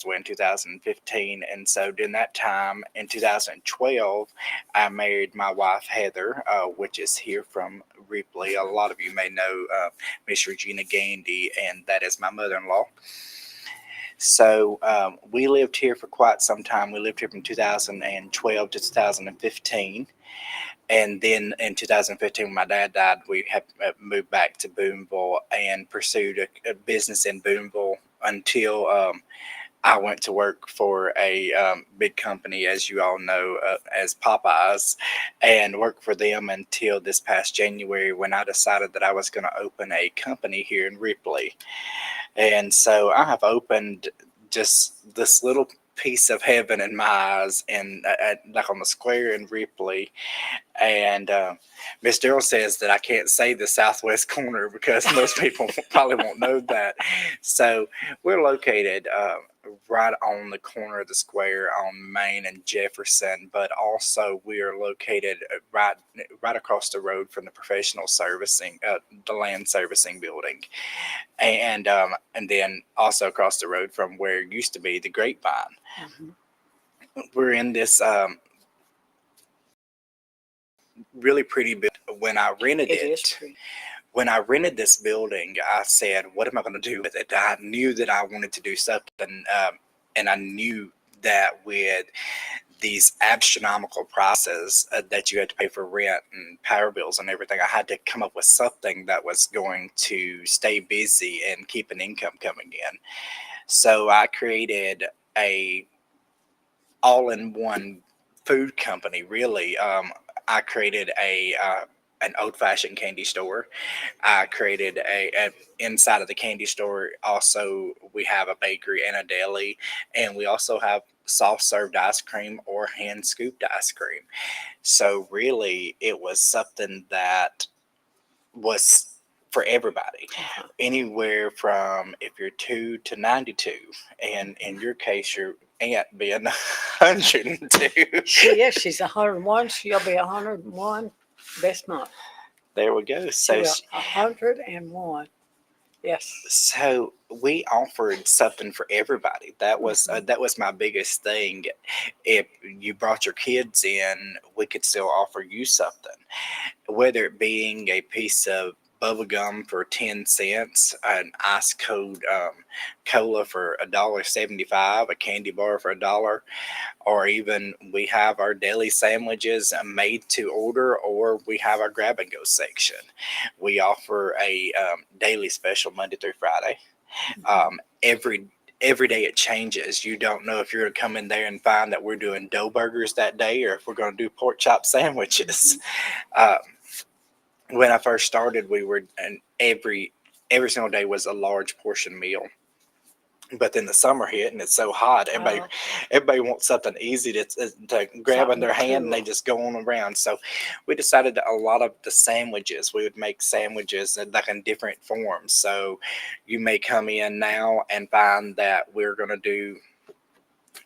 passed away in 2015. And so during that time in 2012, I married my wife, Heather, which is here from Ripley. A lot of you may know Miss Regina Gandy, and that is my mother in law. So we lived here for quite some time. We lived here from 2012 to 2015. And then in 2015, when my dad died, we had moved back to Boonville and pursued a business in Boonville until I went to work for a big company, as you all know, as Popeyes, and worked for them until this past January when I decided that I was going to open a company here in Ripley. And so I have opened just this little piece of heaven in my eyes, and like on the square in Ripley. And Miss Daryl says that I can't say the southwest corner because most people probably won't know that. So we're located right on the corner of the square on Main and Jefferson, but also we are located right across the road from the professional servicing, the land servicing building, and then also across the road from where it used to be the Grapevine. Mhm. We're in this really pretty building. When I rented It is it, pretty. when I rented this building, I said, "What am I going to do with it?" I knew that I wanted to do something, and I knew that with these astronomical prices that you had to pay for rent and power bills and everything, I had to come up with something that was going to stay busy and keep an income coming in. So I created a all-in-one food company. Really, I created a an old-fashioned candy store. I created a inside of the candy store. Also, we have a bakery and a deli, and we also have soft served ice cream or hand scooped ice cream. So really, it was something that was for everybody, Uh-huh. anywhere from if you're 2 to 92, and in your case, your aunt being 102. She's 101. She'll be 101 this month. There we go. She will 101. Yes. So we offered something for everybody. Mhm. That was my biggest thing. If you brought your kids in, we could still offer you something, whether it being a piece of bubble gum for 10 cents, an ice cold cola for $1.75, a candy bar for $1, or even we have our daily sandwiches made to order, or we have our grab and go section. We offer a daily special Monday through Friday. Mhm. Every day it changes. You don't know if you're going to come in there and find that we're doing dough burgers that day or if we're going to do pork chop sandwiches. Mhm. Um, when I first started, we were, and every single day was a large portion meal. But then the summer hit and it's so hot, Oh, everybody wants something easy to grab in something their hand and they cool. just go on around. So we decided that a lot of the sandwiches, we would make sandwiches like in different forms. So you may come in now and find that we're going to do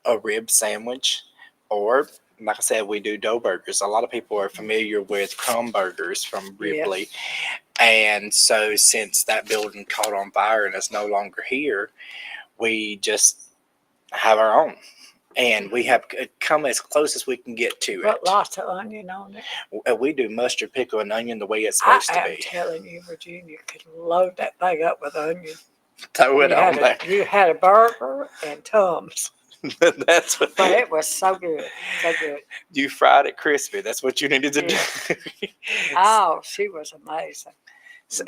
a rib sandwich, or like I said, we do dough burgers. A lot of people are familiar with crumb burgers from Ripley. Yes. And so since that building caught on fire and is no longer here, we just have our own, and we Mhm. have come as close as we can get to Put it. lots of onion on it. We do mustard, pickle, and onion the way it's I supposed to am be. telling you, Virginia could load that thing up with onion. Throw it on there. You had a burger and Tums, That's what but it was so good, so good. you fried it crispy. That's what you needed to do. Yes. Oh, she was amazing. So,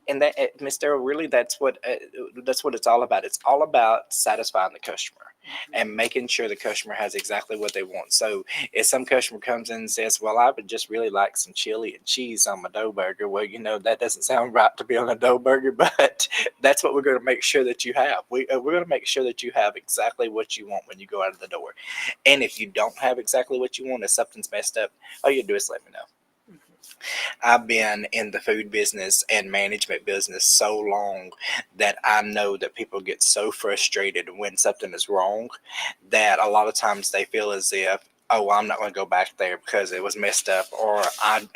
and that Miss Darrell, really, that's what it's all about. It's all about satisfying the customer Mhm. and making sure the customer has exactly what they want. So if some customer comes in and says, "Well, I would just really like some chili and cheese on my dough burger," well, that doesn't sound right to be on a dough burger, but that's what we're going to make sure that you have. We're going to make sure that you have exactly what you want when you go out of the door. And if you don't have exactly what you want, if something's messed up, all you do is let me know. Mhm. I've been in the food business and management business so long that I know that people get so frustrated when something is wrong that a lot of times they feel as if, oh, I'm not going to go back there because it was messed up, or I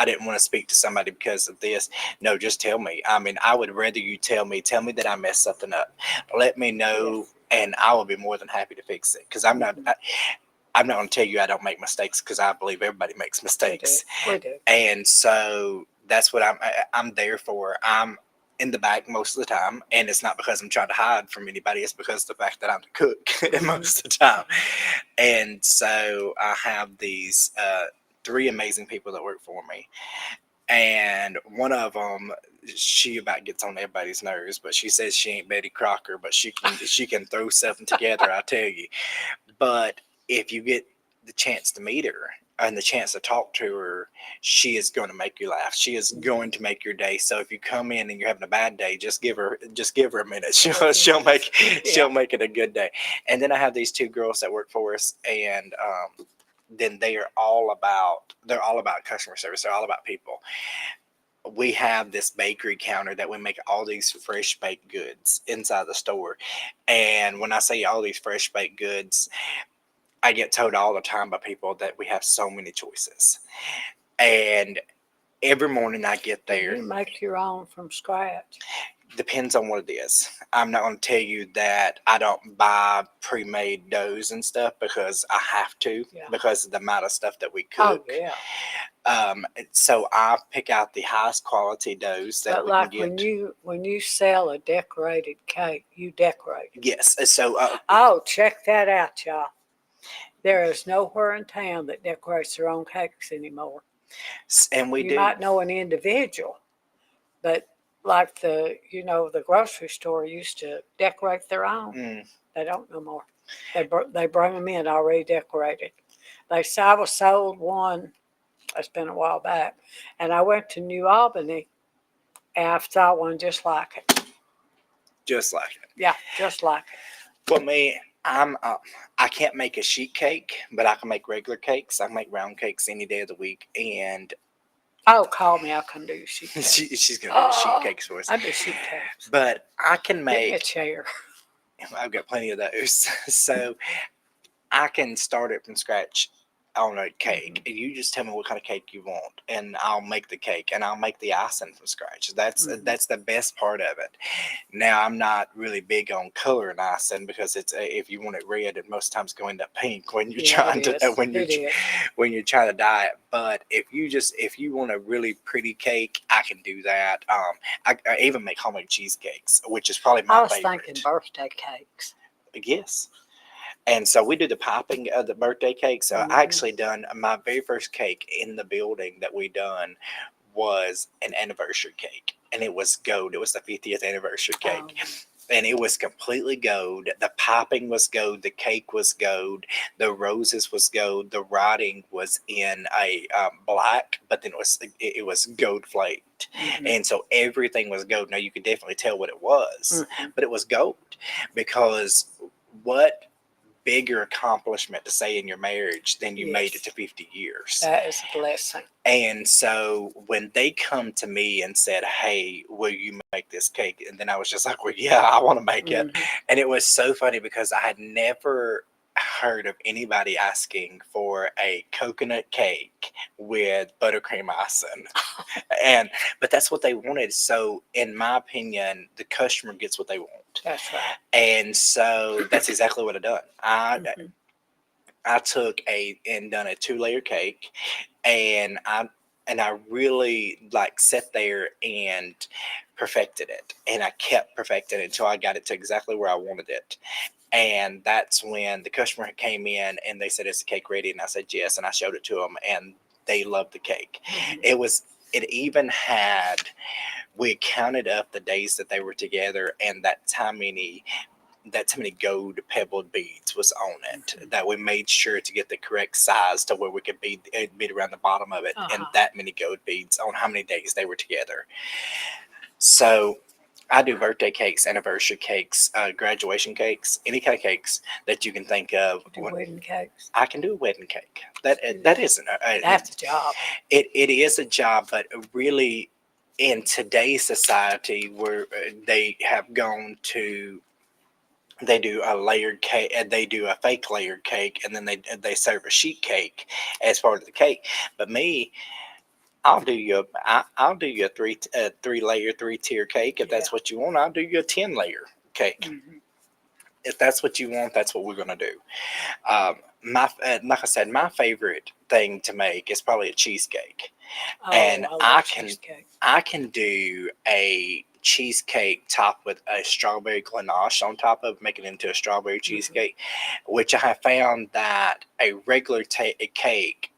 didn't want to speak to somebody because of this. No, just tell me. I mean, I would rather you tell me that I messed something up. Let me know Yes. and I will be more than happy to fix it because I'm not going to tell you I don't make mistakes because I believe everybody makes We do. mistakes. We do. And so that's what I'm there for. I'm in the back most of the time, and it's not because I'm trying to hide from anybody. It's because of the fact that I'm the cook most of the time. And so I have these three amazing people that work for me, and one of them, she about gets on everybody's nerves, but she says she ain't Betty Crocker, but she can throw something together. I tell you. But if you get the chance to meet her and the chance to talk to her, she is going to make you laugh. She is going to make your day. So if you come in and you're having a bad day, just give her a minute. She'll make it a good day. And then I have these two girls that work for us, and then they're all about customer service. They're all about people. We have this bakery counter that we make all these fresh baked goods inside the store. And when I say all these fresh baked goods, I get told all the time by people that we have so many choices. And every morning I get there, You make your own from scratch. depends on what it is. I'm not going to tell you that I don't buy pre-made doughs and stuff because I have to, Yeah. because of the amount of stuff that we Oh cook. yeah. So I pick out the highest quality doughs that But we like can get. when you sell a decorated cake, you decorate it. Yes. So Oh, check that out, y'all. There is nowhere in town that decorates their own cakes anymore. and we You do. might know an individual, but like the grocery store used to decorate their own. Mm, They don't no more. They bring them in already decorated. I was sold one. It's been a while back, and I went to New Albany, and I saw one just like it. just like it. Yeah, just like it. Well, me, I can't make a sheet cake, but I can make regular cakes. I can make round cakes any day of the week, and Oh, call me. I'll come do your sheet cake. she's gonna do the sheet Oh, cakes for us. I do sheet cakes. But I can Get me a make. chair. I've got plenty of those, so I can start it from scratch on a cake. Mhm. You just tell me what kind of cake you want, and I'll make the cake, and I'll make the icing from scratch. That's the best part of it. Now I'm not really big on coloring icing because if you want it red, it most times go into pink when you're Yeah, trying it to is. It is. when you're trying to dye it. But if you want a really pretty cake, I can do that. I even make homemade cheesecakes, which is probably I my was favorite. thinking birthday cakes. Yes. And so we do the piping of the birthday cake. So I Mhm. actually done my very first cake in the building that we done was an anniversary cake, and it was gold. It was the 50th anniversary cake, and it was completely gold. The piping was gold. The cake was gold. The roses was gold. The writing was in a black, but then it was gold flaked, Mhm. and so everything was gold. Now you could definitely tell what it was, Mhm. but it was gold because what bigger accomplishment to say in your marriage than you made it Yes. to 50 years. That is a blessing. And so when they come to me and said, "Hey, will you make this cake?" And then I was just like, "Well, yeah, I want to make it." Mhm. And it was so funny because I had never heard of anybody asking for a coconut cake with buttercream icing. And but that's what they wanted. So in my opinion, the customer gets what they want. That's right. And so that's exactly what I done. I Mhm. I took and done a two-layer cake, and I really like sat there and perfected it, and I kept perfecting it until I got it to exactly where I wanted it. And that's when the customer came in and they said, "Is the cake ready?" And I said yes, and I showed it to them, and they loved the cake. Mhm. It even had, we counted up the days that they were together, and that's how many gold pebbled beads was on it, that we made sure to get the correct size to where we could bead around the bottom of it, and Uh-huh. that many gold beads on how many days they were together. So I do birthday cakes, anniversary cakes, graduation cakes, any kind of cakes that you can think of. Do wedding cakes. I can do a wedding cake. That isn't That's a job. it is a job, but really in today's society where they have gone to, they do a layered cake, and they do a fake layered cake, and then they serve a sheet cake as part of the cake. But me, I'll do you a three layer, three tier cake if Yeah. that's what you want. I'll do you a 10 layer cake. Mhm. if that's what you want, that's what we're gonna do. Like I said, my favorite thing to make is probably a cheesecake, Oh, and I love cheesecake. I can do a cheesecake topped with a strawberry ganache on top of make it into a strawberry cheesecake, which I have found that a regular cake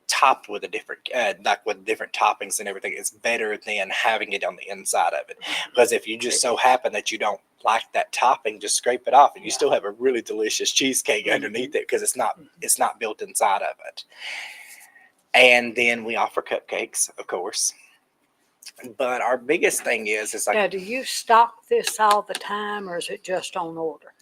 topped with a different like with different toppings and everything is better than having it on the inside of it, because if you just so happen that you don't like that topping, just scrape it off and you Yeah. still have a really delicious cheesecake underneath it, because it's not built inside of it. And then we offer cupcakes, of course, but our biggest thing is like Now, do you stock this all the time, or is it just on order?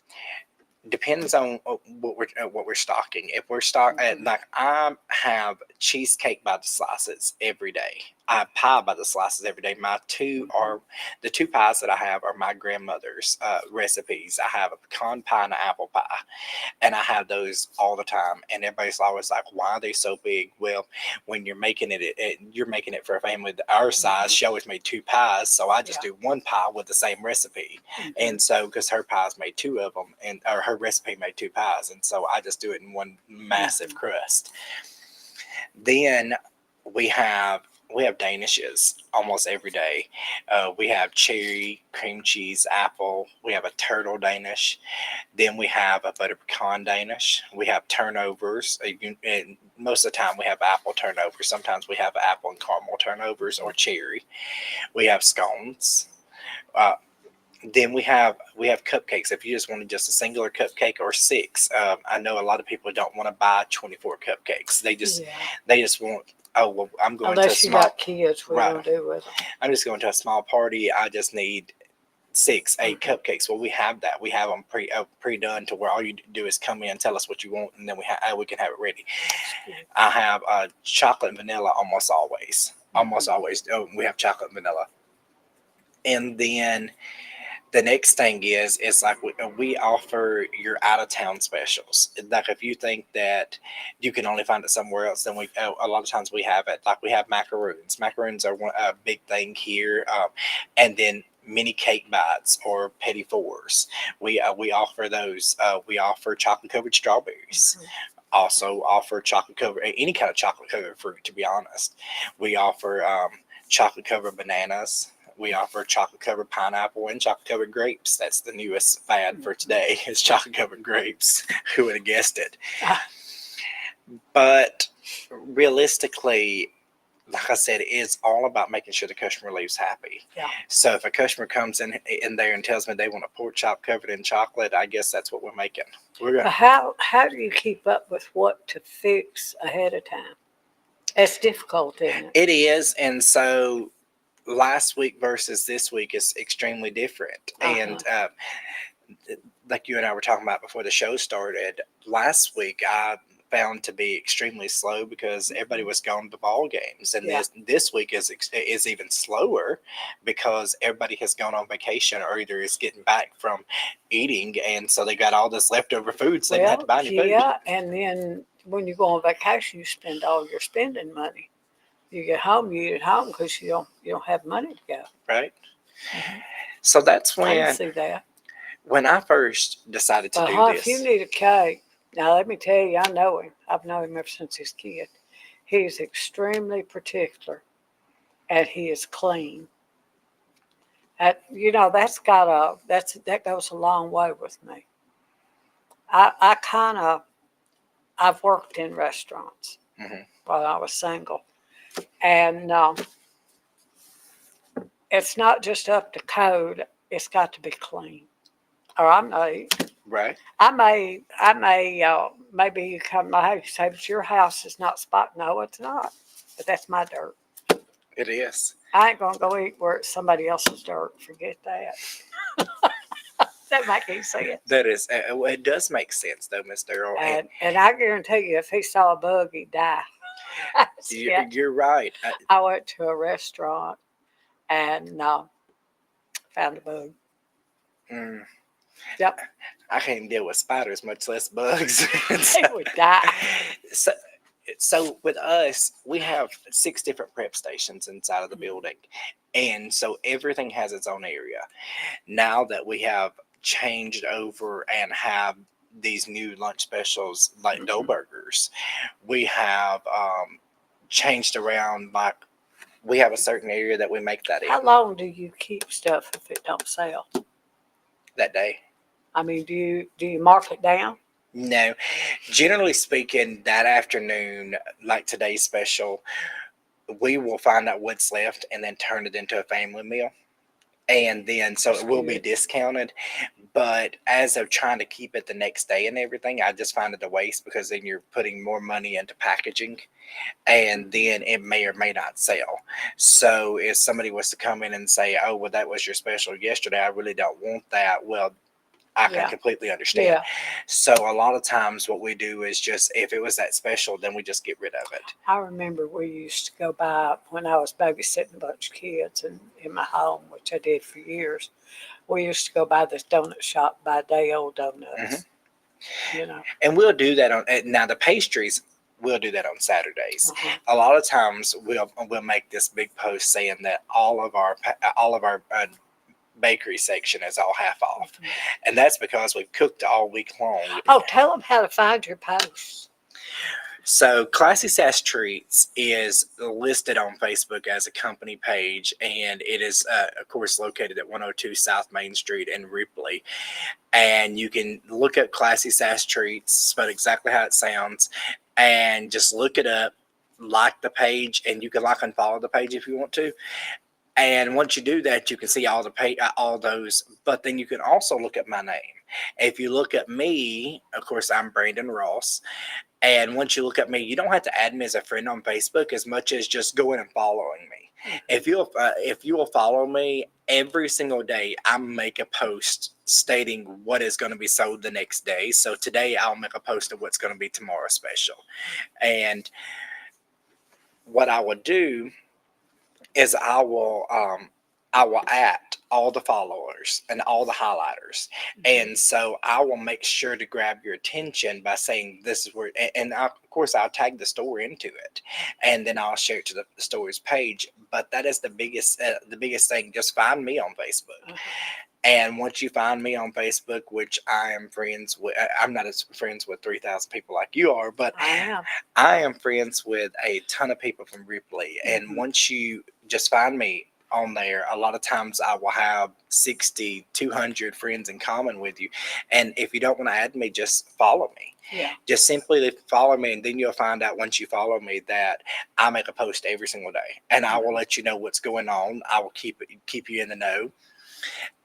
depends on what we're stocking. If we're stock like I have cheesecake by the slices every day. I have pie by the slices every day. My two are the two pies that I have are my grandmother's recipes. I have a pecan pie and an apple pie, and I have those all the time. And everybody's always like, "Why are they so big?" Well, when you're making you're making it for a family our size. She always made two pies, so I just Yeah. do one pie with the same recipe. And so, because her pies made two of them, and or her recipe made two pies, and so I just do it in one massive crust. Then we have we have danishes almost every day. We have cherry, cream cheese, apple. We have a turtle danish. Then we have a butter pecan danish. We have turnovers. And most of the time we have apple turnovers. Sometimes we have apple and caramel turnovers or cherry. We have scones. Uh, then we have cupcakes. If you just wanted just a singular cupcake or six, I know a lot of people don't want to buy 24 cupcakes. Yeah. They just want. Oh well, I'm going to a Unless you small. got kids, we Right. don't do with them. I'm just going to a small party. I just need 6, 8 cupcakes. Well, we have that. We have them pre done to where all you do is come in, tell us what you want, and then we can have it ready. I have chocolate and vanilla almost always. Almost always. Oh, we have chocolate and vanilla, and then the next thing is like we offer your out of town specials. Like if you think that you can only find it somewhere else, then we a lot of times we have it. Like we have macaroons. Macaroons are a big thing here, and then mini cake bites or petit fours. We offer those. We offer chocolate covered strawberries. Also offer chocolate covered any kind of chocolate covered fruit. To be honest, we offer chocolate covered bananas. We offer chocolate covered pineapple and chocolate covered grapes. That's the newest fad for today is chocolate covered grapes. Who would have guessed it? But realistically, like I said, it's all about making sure the customer leaves happy. Yeah. So if a customer comes in there and tells me they want a pork chop covered in chocolate, I guess that's what we're making. We're But gonna. how do you keep up with what to fix ahead of time? It's difficult, isn't it? It is, and so last week versus this week is extremely different. And like you and I were talking about before the show started, last week I found to be extremely slow because everybody was gone to ball games, and Yeah. this week is even slower because everybody has gone on vacation or either is getting back from eating, and so they got all this leftover food, so they didn't have to buy any food. Yeah, and then when you go on vacation, you spend all your spending money. You get home, you eat at home because you don't have money to go. Right. So that's I can when see that. I first decided to But do if you this. need a cake, now let me tell you, I know him. I've known him ever since he's a kid. He's extremely particular, and he is clean. That goes a long way with me. I kind of I've worked in restaurants Mhm. while I was single, and it's not just up to code. It's got to be clean. Or Right. maybe you come to my house, you say, but your house is not spot. No, it's not. But that's my dirt. It is. I ain't gonna go eat where it's somebody else's dirt. Forget that. That make any sense. That is. It does make sense though, Miss Daryl. And I guarantee you, if he saw a bug, he'd die. Yeah. You're right. I went to a restaurant and found a bug. Mm, Yep, I can't deal with spiders, much less bugs. he would die. so, so with us, we have 6 different prep stations inside of the building, and so everything has its own area. Now that we have changed over and have these new lunch specials like dough burgers. We have changed around, like we have a certain area that we make that in How long do you keep stuff if it don't sell? that day. I mean, do you mark it down? No, generally speaking, that afternoon, like today's special, we will find out what's left and then turn it into a family meal. And then, so That's it will be good. discounted. But as of trying to keep it the next day and everything, I just find it a waste because then you're putting more money into packaging and then it may or may not sell. So if somebody was to come in and say, oh, well, that was your special yesterday, I really don't want that. Well, I can Yeah. completely understand. Yeah. So a lot of times what we do is just, if it was that special, then we just get rid of it. I remember we used to go by when I was babysitting a bunch of kids in my home, which I did for years. We used to go by this donut shop by day old donuts. You know. And we'll do that on, now the pastries, we'll do that on Saturdays. Uh-huh. A lot of times we'll make this big post saying that all of our bakery section is all half off, and that's because we've cooked all week long. Oh, tell them how to find your posts. So Classy Sass Treats is listed on Facebook as a company page, and it is, of course, located at 102 South Main Street in Ripley. And you can look up Classy Sass Treats, spelled exactly how it sounds, and just look it up, like the page, and you can like and follow the page if you want to. And once you do that, you can see all those. But then you can also look at my name. If you look at me, of course, I'm Brandon Ross. And once you look at me, you don't have to add me as a friend on Facebook as much as just going and following me. If you will follow me every single day, I make a post stating what is going to be sold the next day. So today I'll make a post of what's going to be tomorrow's special. And what I will do is I will at all the followers and all the highlighters. And so I will make sure to grab your attention by saying this is where, and of course I'll tag the store into it, and then I'll share it to the store's page. But that is the biggest thing. Just find me on Facebook. And once you find me on Facebook, which I am friends with, I'm not as friends with 3,000 people like you are, but I am friends with a ton of people from Ripley. And once you just find me on there, a lot of times I will have 60, 200 friends in common with you. And if you don't want to add me, just follow me. Yeah. Just simply follow me, and then you'll find out once you follow me that I make a post every single day, and I will let you know what's going on. I will keep you in the know.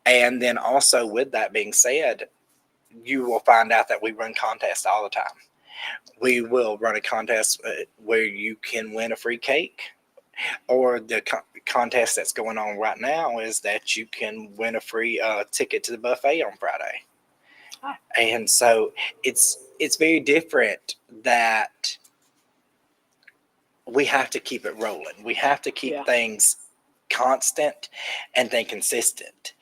And then also, with that being said, you will find out that we run contests all the time. We will run a contest where you can win a free cake, or the contest that's going on right now is that you can win a free ticket to the buffet on Friday. And so it's very different that we have to keep it rolling. We have to keep things constant and then consistent.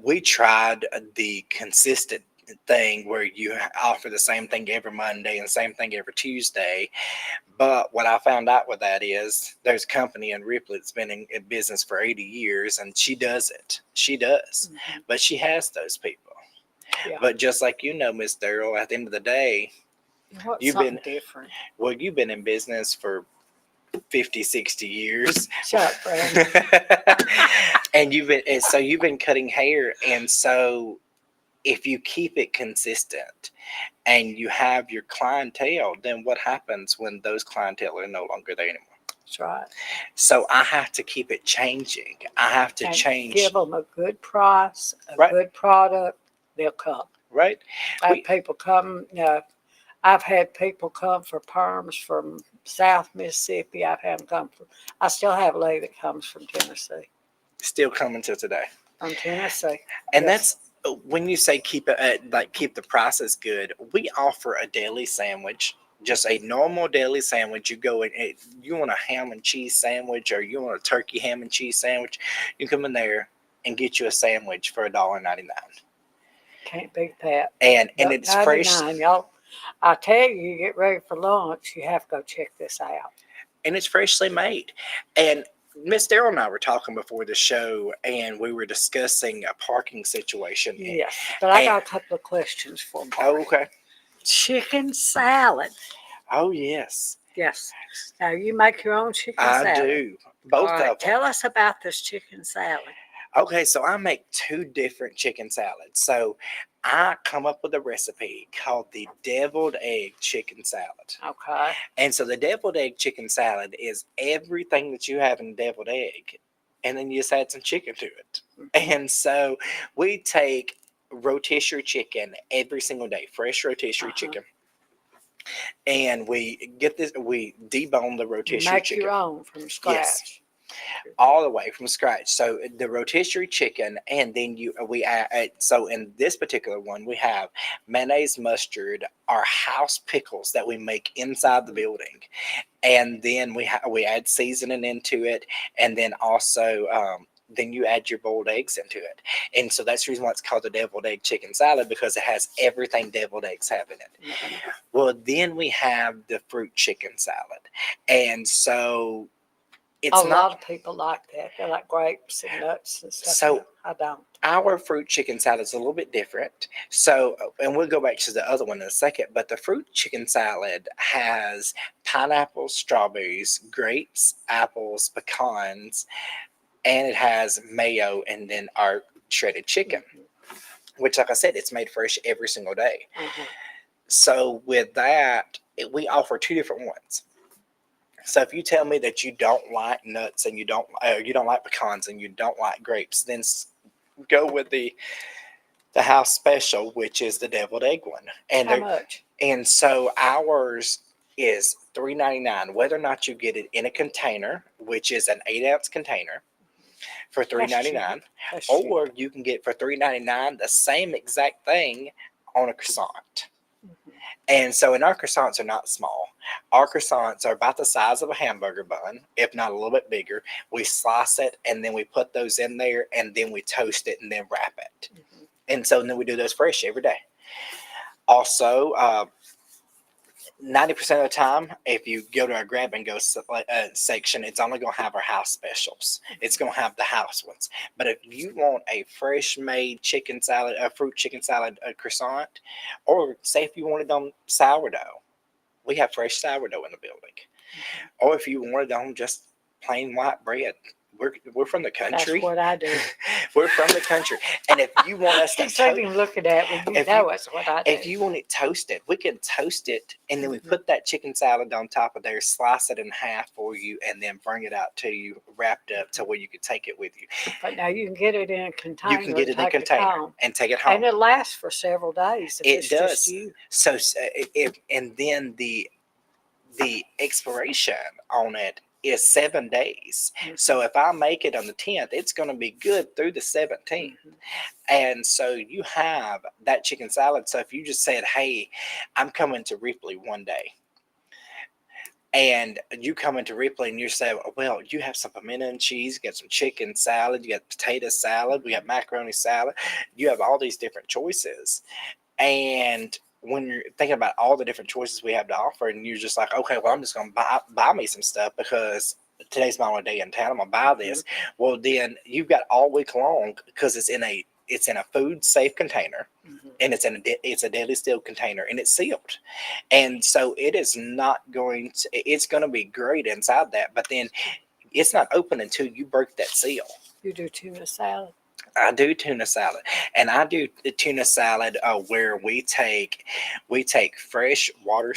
We tried the consistent thing where you offer the same thing every Monday and the same thing every Tuesday. But what I found out with that is there's a company in Ripley that's been in business for 80 years, and she does it. She does. But she has those people. Yeah. But just like Miss Daryl, at the end of the day, you've been different. Well, you've been in business for 50, 60 years. Shut up, Brandon. And you've been cutting hair, and so if you keep it consistent and you have your clientele, then what happens when those clientele are no longer there anymore? That's right. So I have to keep it changing. I have to change. Give them a good price, good product, they'll come. Right. I have people come. I've had people come for perms from South Mississippi. I've had them come from. I still have a lady that comes from Tennessee. Still coming till today. From Tennessee. And that's when you say keep it keep the prices good. We offer a daily sandwich, just a normal daily sandwich. You go in, you want a ham and cheese sandwich, or you want a turkey ham and cheese sandwich, you come in there and get you a sandwich for $1.99. Can't beat that. And it's fresh. Y'all, I tell you, you get ready for lunch, you have to go check this out. And it's freshly made. And Miss Daryl and I were talking before the show, and we were discussing a parking situation. Yes, but I And- got a couple of questions for Oh, Mark. okay. Chicken salad. Oh, yes. Yes. Now you make your own chicken I salad. do. All Both right, of them. tell us about this chicken salad. Okay, so I make two different chicken salads. So I come up with a recipe called the deviled egg chicken salad. Okay. And so the deviled egg chicken salad is everything that you have in deviled egg, and then you just add some chicken to it. And so we take rotisserie chicken every single day, fresh rotisserie chicken. And we debone the You rotisserie make chicken. your own from scratch. All the way from scratch. So the rotisserie chicken, and then we add. So in this particular one, we have mayonnaise, mustard, our house pickles that we make inside the building, and then we add seasoning into it, and then also. Then you add your boiled eggs into it. And so that's the reason why it's called the deviled egg chicken salad, because it has everything deviled eggs have in it. Well, then we have the fruit chicken salad. And so it's A not lot of people like that. They like grapes and nuts and stuff. So- I don't. our fruit chicken salad is a little bit different. So, and we'll go back to the other one in a second, but the fruit chicken salad has pineapples, strawberries, grapes, apples, pecans, and it has mayo and then our shredded chicken, which, like I said, it's made fresh every single day. Mhm. So, with that, we offer two different ones. So if you tell me that you don't like nuts and you don't like pecans and you don't like grapes, then go with the house special, which is the deviled egg one. How much? And so ours is $3.99, whether or not you get it in a container, which is an 8-ounce container, for $3.99, That's cheap. or you can get for $3.99 the same exact thing on a croissant. Mhm. And so, and our croissants are not small. Our croissants are about the size of a hamburger bun, if not a little bit bigger. We slice it, and then we put those in there, and then we toast it, and then wrap it. Mhm. And so, then we do those fresh every day. Also, 90% of the time, if you go to our grab and go section, it's only going to have our house specials. It's going to have the house ones. But if you want a fresh made chicken salad, a fruit chicken salad, a croissant, or say if you want it on sourdough, we have fresh sourdough in the building. Or if you want it on just plain white bread, we're from the country. That's what I do. We're from the country. And if you want us to He's even looking at me. You if know you- it's what I do. if you want it toasted, we can toast it, and then we Mhm. put that chicken salad on top of there, slice it in half for you, and then bring it out to you wrapped up to where you can take it with you. But now you can get it in a container. You can get it in a and take container home. and take it And home. it lasts for several days if It it's does. just you. So, and then the expiration on it is 7 days. Mhm. So if I make it on the 10th, it's going to be good through the 17th. Mhm. And so you have that chicken salad. So if you just said, hey, I'm coming to Ripley one day, and you come into Ripley and you say, well, you have some pimento and cheese, you got some chicken salad, you got potato salad, we got macaroni salad, you have all these different choices. And when you're thinking about all the different choices we have to offer, and you're just like, okay, well, I'm just going to buy me some stuff because today's my only day in town, I'm going to buy this. Well, then you've got all week long, because it's in a food safe container, Mhm. and it's a deadly sealed container, and it's sealed. And so it's going to be great inside that, but then it's not open until you break that seal. You do tuna salad. I do tuna salad, and I do the tuna salad where we take fresh water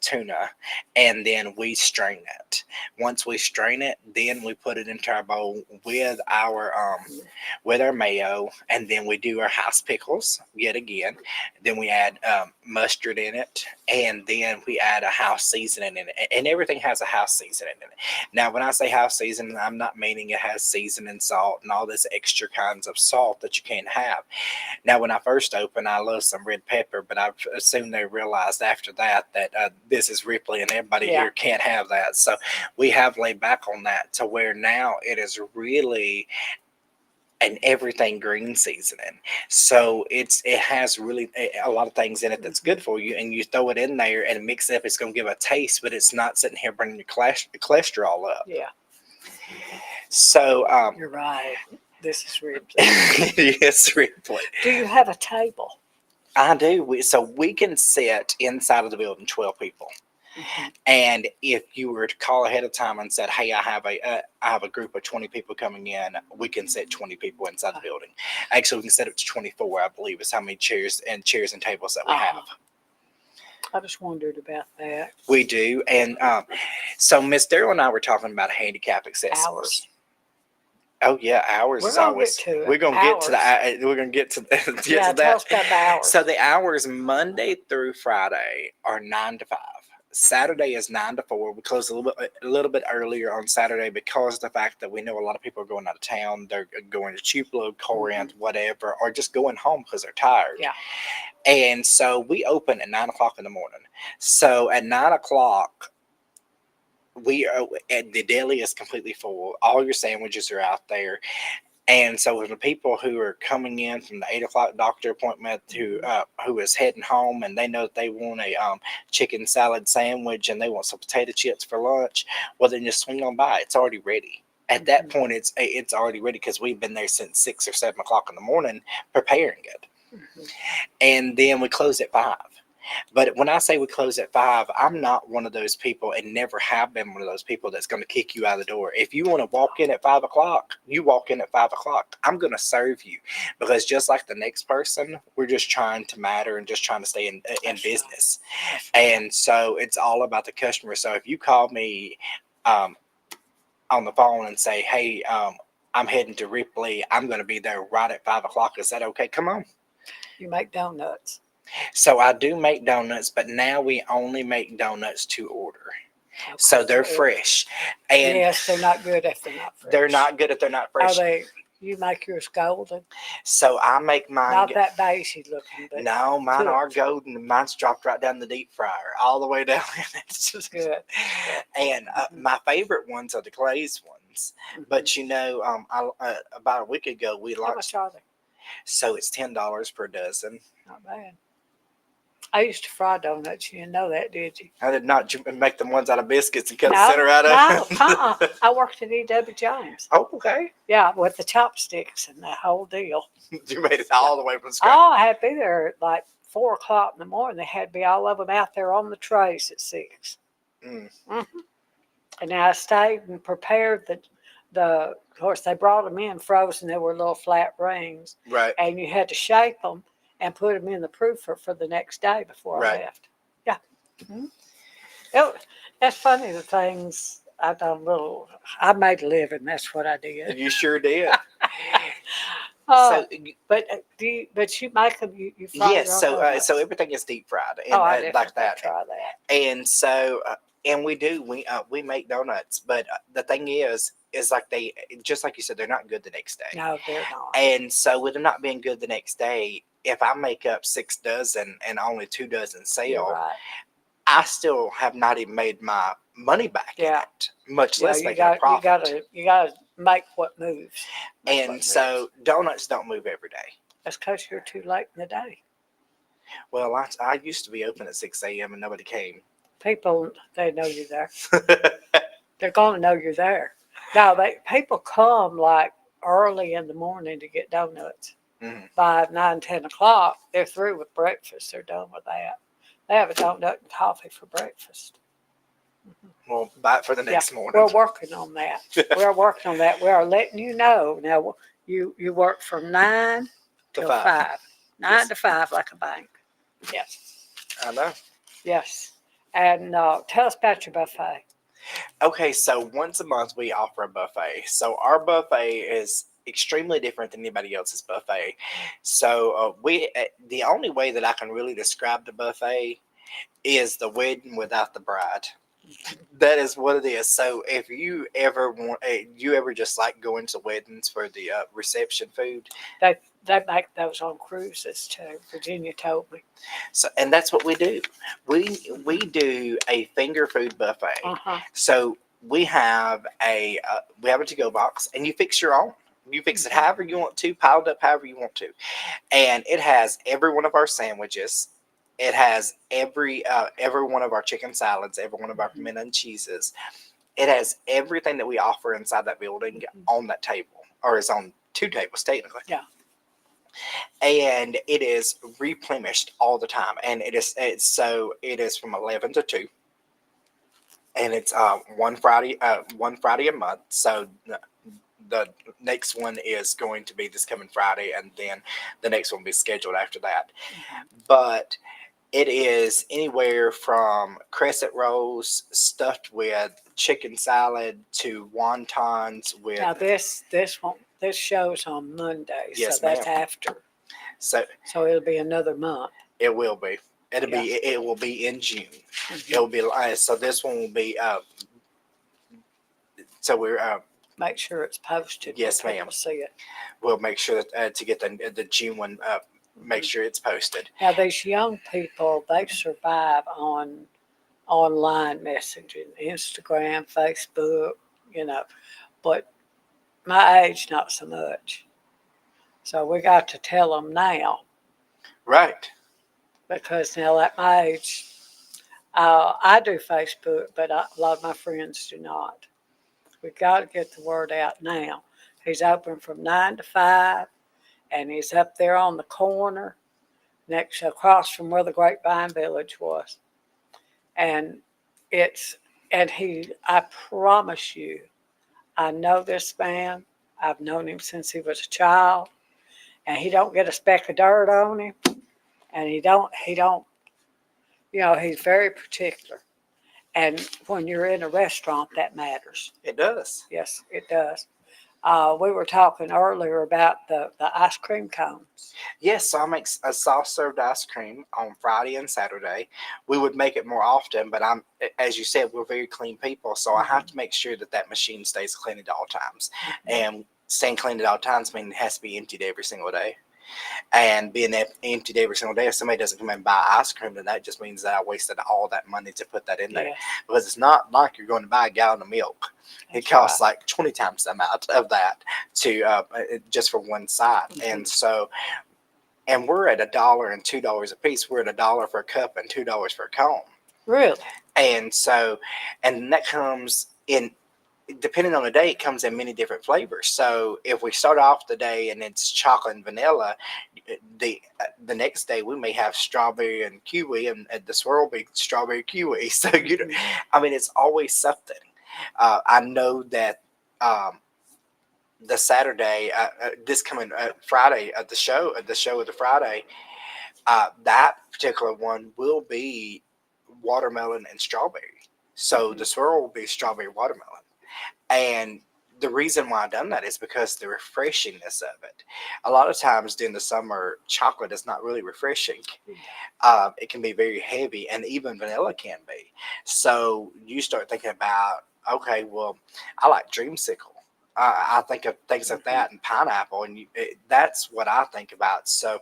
tuna, and then we strain it. Once we strain it, then we put it into our bowl with our mayo, and then we do our house pickles yet again. Then we add mustard in it, and then we add a house seasoning in it, and everything has a house seasoning in it. Now, when I say house seasoning, I'm not meaning it has seasoning, salt, and all this extra kinds of salt that you can't have. Now, when I first opened, I loved some red pepper, but I assume they realized after that this is Ripley and everybody here can't have that. So we have laid back on that to where now it is really an everything green seasoning. So it has really a lot of things in it that's good for you, and you throw it in there and mix it up. It's going to give a taste, but it's not sitting here bringing your cholesterol up. Yeah. So, You're right. This is Ripley. yes, Ripley. Do you have a table? I do. So we can sit inside of the building 12 people. Mhm. And if you were to call ahead of time and said, "Hey, I have a group of 20 people coming in," we can sit 20 people inside the building. Actually, we can set up to 24, I believe, is how many chairs and tables that we Uh-huh. have. I just wondered about that. We do, and so Miss Daryl and I were talking about handicap accessibles. Hours. Oh yeah, hours We're is gonna always. get to it. We're gonna get to Hours. the. We're gonna get to get Yeah, to tell that. us about the hours. So the hours Monday through Friday are 9 to 5. Saturday is 9 to 4. We close a little bit earlier on Saturday because of the fact that we know a lot of people are going out of town. They're going to Tupelo, Corinth, whatever, or just going home because they're tired. Yeah. And so we open at 9 o'clock in the morning. So at 9 o'clock, the deli is completely full. All your sandwiches are out there. And so the people who are coming in from the 8 o'clock doctor appointment, who is heading home, and they know that they want a chicken salad sandwich and they want some potato chips for lunch, well then just swing on by. It's already ready. At that point, it's already ready because we've been there since 6 or 7 o'clock in the morning preparing it, and then we close at 5. But when I say we close at 5, I'm not one of those people, and never have been one of those people that's going to kick you out of the door. If you want to walk in at 5 o'clock, you walk in at 5 o'clock. I'm going to serve you, because just like the next person, we're just trying to matter and just trying to stay in business. And so it's all about the customer. So if you call me um, on the phone and say, "Hey, I'm heading to Ripley. I'm going to be there right at 5 o'clock," is that okay? Come on. You make donuts. So I do make donuts, but now we only make donuts to order. Okay, So they're to order. fresh. And Yes, they're not good if they're not fresh. they're not good if they're not fresh. Are they? You make yours golden? So I make mine. Not that beigey looking, but no, mine are cooked. golden. Mine's dropped right down the deep fryer, all the way down. It's just Good. And my favorite ones are the glazed ones. But you know, about a week ago we How launched. much are they? So it's $10 per dozen. Not bad. I used to fry donuts. You didn't know that, did you? I did not make them ones out of biscuits and cut the No, center out of. no. I worked at E.W. Jones. Oh, okay. Yeah, with the chopsticks and the whole deal. You made it all the way from scratch. Oh, I had to be there at like 4 o'clock in the morning. They had to be all of them out there on the trays at 6. Mm. And I stayed and prepared of course, they brought them in frozen. They were little flat rings. Right. And you had to shape them and put them in the proofer for the next day before I left. Yeah. That's funny, the things I done I made a living. That's what I did. You sure did. But you make them, you fry yes, your own donuts. so everything is deep fried and I definitely like that. Try that. And so and we make donuts, but the thing is like they, just like you said, they're not good the next day. No, they're not. And so with them not being good the next day, if I make up 6 dozen and only 2 dozen sell, right. I still have not even made my money back in it, much less making a profit. You gotta make what moves. So donuts don't move every day. That's because you're too late in the day. Well, I used to be open at 6 a.m. and nobody came. People, they know you're there. They're going to know you're there. Now, people come like early in the morning to get donuts. By 9, 10 o'clock, they're through with breakfast. They're done with that. They have a donut and coffee for breakfast. Well, buy it for the next morning. We're working on that. We're working on that. We are letting you know. Now, you work from 9 till 5. 9 to 5 like a bank. Yes. I know. Yes. And tell us about your buffet. Okay, so once a month we offer a buffet. So our buffet is extremely different than anybody else's buffet. So the only way that I can really describe the buffet is the wedding without the bride. That is what it is. So if you ever just like going to weddings for the reception food, they make those on cruises too. Virginia told me. So, and that's what we do. We do a finger food buffet. So we have a to-go box, and you fix your own. You fix it however you want to, piled up however you want to, and it has every one of our sandwiches. It has every one of our chicken salads, every one of our pimento and cheeses. It has everything that we offer inside that building on that table, or it's on two tables technically. Yeah. And it is replenished all the time, and it is from 11 to 2, and it's one Friday a month. So the next one is going to be this coming Friday, and then the next one will be scheduled after that. But it is anywhere from crescent rolls stuffed with chicken salad to wontons with. Now this show's on Monday, so Yes, that's ma'am. after. So So it'll be another month. it will be. Yeah. It will be in June. Mhm. It will be so this one will be so we're Make sure it's posted. Yes, where ma'am. people see it. We'll make sure that to get the June one make sure it's posted. Now these young people, they survive on online messaging, Instagram, Facebook, you know. But my age, not so much. So we got to tell them now, Right. because now at my age, I do Facebook, but a lot of my friends do not. We got to get the word out now. He's open from 9 to 5, and he's up there on the corner, next across from where the Grapevine Village was. And it's I promise you, I know this man. I've known him since he was a child, and he don't get a speck of dirt on him, and he don't, he's very particular. And when you're in a restaurant, that matters. It does. Yes, it does. We were talking earlier about the ice cream cones. Yes, so I make a soft served ice cream on Friday and Saturday. We would make it more often, but as you said, we're very clean people, so I have to make sure that machine stays clean at all times. And staying clean at all times means it has to be emptied every single day. And being emptied every single day, if somebody doesn't come and buy ice cream, then that just means that I wasted all that money to put that in there. Yes, Because it's not like you're going to buy a gallon of milk. It that's costs right. like 20 times the amount of that to just for one side. And so, and we're at $1 and $2 a piece. We're at $1 for a cup and $2 for a cone. Really? And so, and that comes in, depending on the day, it comes in many different flavors. So if we start off the day and it's chocolate and vanilla, the next day we may have strawberry and kiwi, and the swirl will be strawberry kiwi. So I mean, it's always something. I know that the Saturday, this coming Friday, the show of the Friday, that particular one will be watermelon and strawberry. So the swirl will be strawberry watermelon. And the reason why I've done that is because the refreshingness of it. A lot of times during the summer, chocolate is not really refreshing. It can be very heavy, and even vanilla can be. So you start thinking about, okay, well, I like dreamsicle. I think of things like that, and pineapple, and that's what I think about. So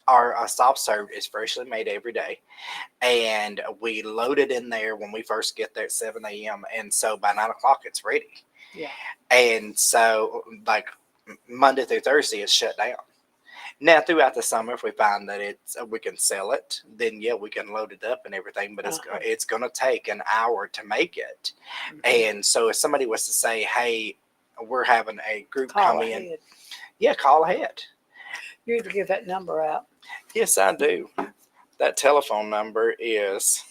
our soft serve is freshly made every day, and we load it in there when we first get there at 7 a.m. And so by 9 o'clock, it's ready. Yeah. And so, like Monday through Thursday, it's shut down. Now, throughout the summer, if we find that we can sell it, then yeah, we can load it up and everything. But it's going to take an hour to make it. And so, if somebody was to say, "Hey, we're having a group Call come ahead. in," yeah, call ahead. You need to give that number out. Yes, I do. That telephone number is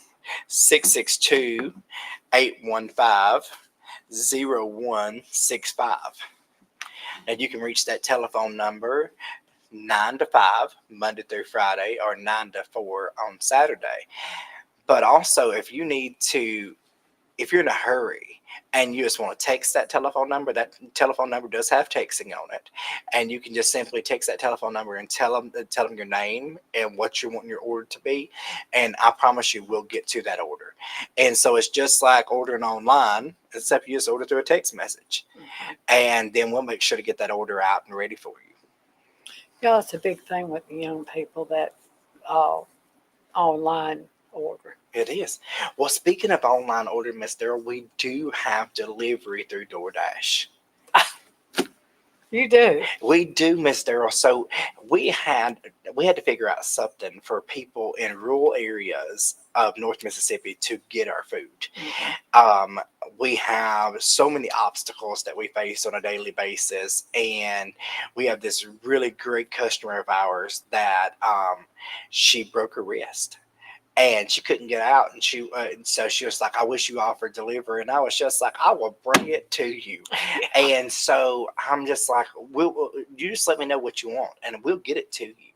662-815-0165. And you can reach that telephone number 9 to 5, Monday through Friday, or 9 to 4 on Saturday. But also, if you're in a hurry and you just want to text that telephone number does have texting on it. And you can just simply text that telephone number and tell them your name and what you want your order to be. And I promise you, we'll get to that order. And so it's just like ordering online, except you just order through a text message. And then we'll make sure to get that order out and ready for you. Yeah, it's a big thing with the young people, that online order. It is. Well, speaking of online order, Miss Daryl, we do have delivery through DoorDash. You do. We do, Miss Daryl. So we had we had to figure out something for people in rural areas of North Mississippi to get our food. Mhm. Um, we have so many obstacles that we face on a daily basis, and we have this really great customer of ours that she broke her wrist and she couldn't get out, and so she was like, I wish you offered delivery, and I was just like, I will bring it to you. Yeah. And so I'm just like, you just let me know what you want and we'll get it to you.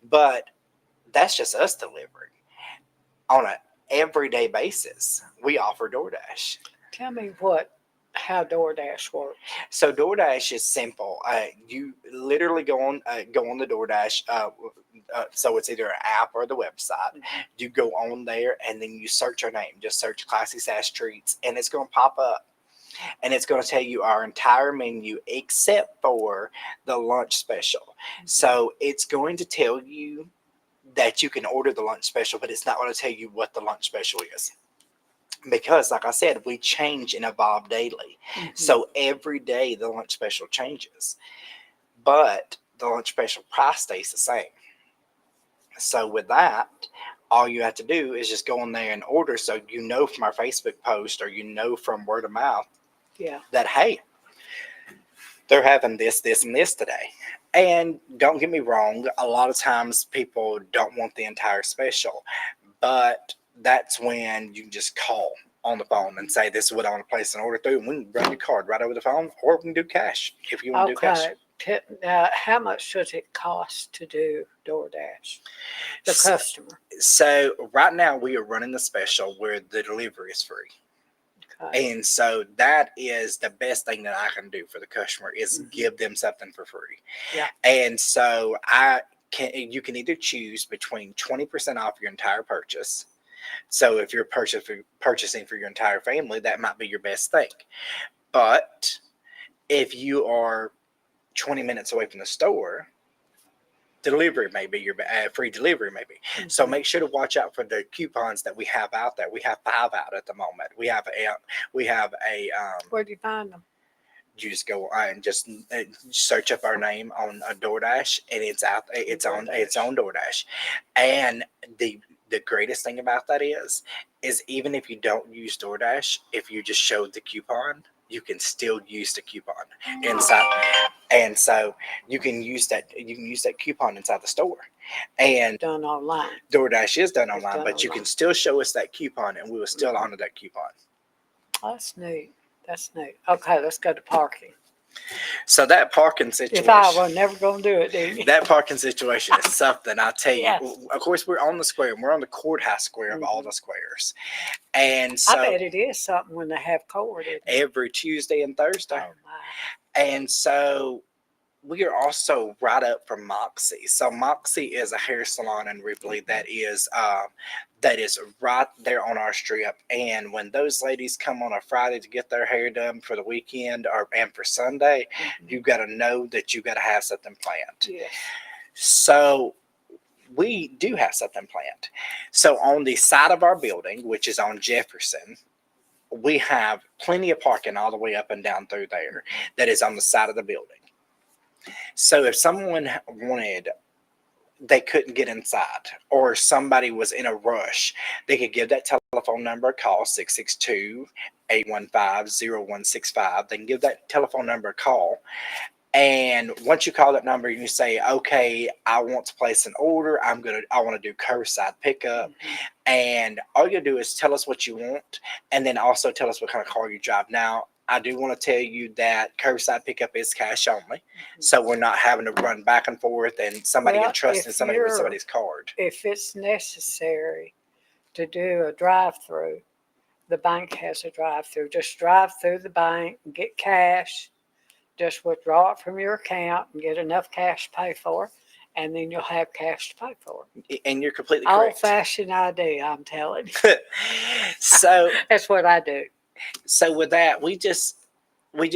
But that's just us delivering on an everyday basis. We offer DoorDash. Tell me how DoorDash works. So DoorDash is simple. You literally go on the DoorDash. So it's either an app or the website. Mhm. You go on there and then you search your name. Just search Classy Sass Treats, and it's going to pop up. And it's going to tell you our entire menu except for the lunch special. So it's going to tell you that you can order the lunch special, but it's not going to tell you what the lunch special is. Because, like I said, we change and evolve daily. Mhm. So every day the lunch special changes, but the lunch special price stays the same. So with that, all you have to do is just go in there and order. So you know from our Facebook post, or you know from word of mouth, Yeah. that hey, they're having this, this, and this today. And don't get me wrong, a lot of times people don't want the entire special, but that's when you can just call on the phone and say, this is what I want to place an order through, and we can run your card right over the phone, or we can do cash if you want to do cash. Okay. How much does it cost to do DoorDash? The S- customer. So right now we are running the special where the delivery is free. Okay. And so that is the best thing that I can do for the customer is Mhm. give them something for free. Yeah. And so you can either choose between 20% off your entire purchase. So if you're purchasing for your entire family, that might be your best thing. But if you are 20 minutes away from the store, delivery may be your free delivery maybe. So Mhm. make sure to watch out for the coupons that we have out there. We have 5 out at the moment. We have a Where do you find them? you just go and just search up our name on a DoorDash, and it's out. It's on DoorDash. And the greatest thing about that is even if you don't use DoorDash, if you just showed the coupon, you can still use the coupon inside. And so you can use that coupon inside the store. And Done online. DoorDash is done It's online, done but you online. can still show us that coupon, and we will still Mhm. honor that coupon. That's neat. That's neat. Okay, let's go to parking. So that parking If I situation. were never going to do it, didn't you? That parking situation is something, I tell you. Yes. Of course, we're on the square. We're on the courthouse square of all Mhm. the squares. And I so bet it is something when they have court, isn't it? every Tuesday and Thursday. Oh my. And so we are also right up from Moxie. So Moxie is a hair salon in Ripley that is right there on our strip. And when those ladies come on a Friday to get their hair done for the weekend and for Sunday, Mhm. you got to know that you got to have something planned. Yes. So we do have something planned. So on the side of our building, which is on Jefferson, we have plenty of parking all the way up and down through there that is on the side of the building. So if someone wanted, they couldn't get inside, or somebody was in a rush, they could give that telephone number a call, 662-815-0165. They can give that telephone number a call. And once you call that number, you say, okay, I want to place an order. I want to do curbside pickup. Mhm. And all you do is tell us what you want, and then also tell us what kind of car you drive. Now, I do want to tell you that curbside pickup is cash only, so we're not having to run back and forth and somebody Well, entrusting if somebody with you're somebody's card. if it's necessary to do a drive-through, the bank has a drive-through. Just drive through the bank and get cash. Just withdraw it from your account and get enough cash to pay for it, and then you'll have cash to pay for it. And you're completely correct. Old-fashioned idea, I'm telling you. So That's what I do. so with that, we just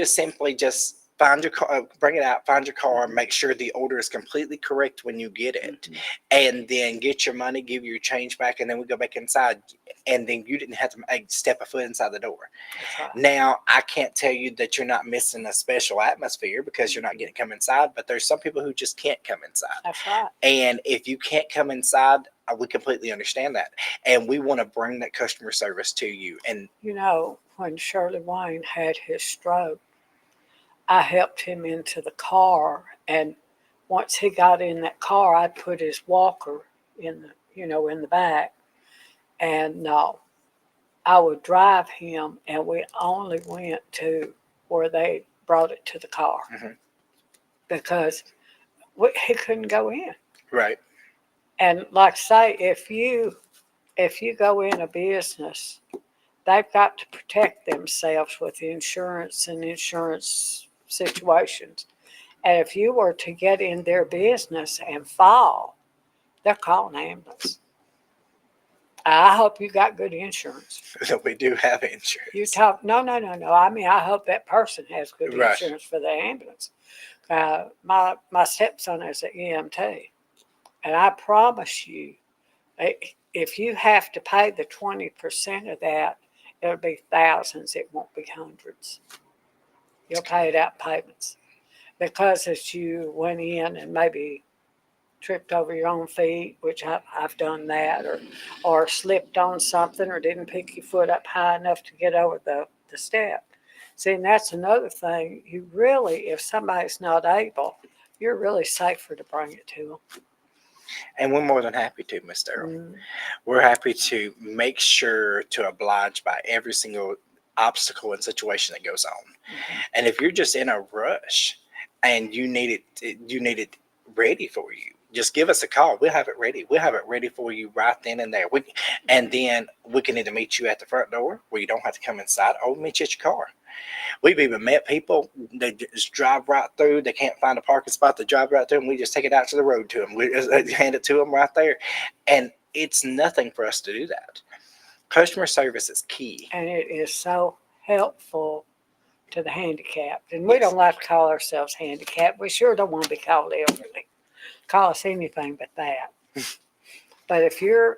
simply just find your car, bring it out, find your car, make sure the order is completely correct when you get it, Mhm. and then get your money, give you your change back, and then we go back inside, and then you didn't have to step a foot inside the door. That's right. Now, I can't tell you that you're not missing a special atmosphere because you're not getting to come inside, but there's some people who just can't come inside. That's right. And if you can't come inside, we completely understand that. And we want to bring that customer service to you. And You know, when Shirley Wayne had his stroke, I helped him into the car, and once he got in that car, I'd put his walker in the, in the back, and I would drive him, and we only went to where they brought it to the car Mhm. because he couldn't go in. Right. And like I say, if you go in a business, they've got to protect themselves with insurance and insurance situations. And if you were to get in their business and fall, they're calling an ambulance. I hope you got good insurance. We do have You insurance. talk, no, no, no, no. I mean, I hope that person has good Right. insurance for the ambulance. My stepson is an EMT, and I promise you, if you have to pay the 20% of that, it'll be thousands. It won't be hundreds. You'll pay it out in payments because as you went in and maybe tripped over your own feet, which I've done that, or slipped on something, or didn't pick your foot up high enough to get over the step. See, and that's another thing. You really, if somebody's not able, you're really safer to bring it to And we're more than happy to, Miss them. Daryl. We're happy to make sure to oblige by every single obstacle and situation that goes on. And if you're just in a rush and you need it ready for you, just give us a call. We'll have it ready. We'll have it ready for you right then and there. And then we can either meet you at the front door where you don't have to come inside, or we'll meet you at your car. We've even met people that just drive right through. They can't find a parking spot. They drive right through, and we just take it out to the road to them. We just hand it to them right there, and it's nothing for us to do that. Customer service is key. And it is so helpful to the handicapped. And we Yes. don't like to call ourselves handicapped. We sure don't want to be called elderly. Call us anything but that. But if you're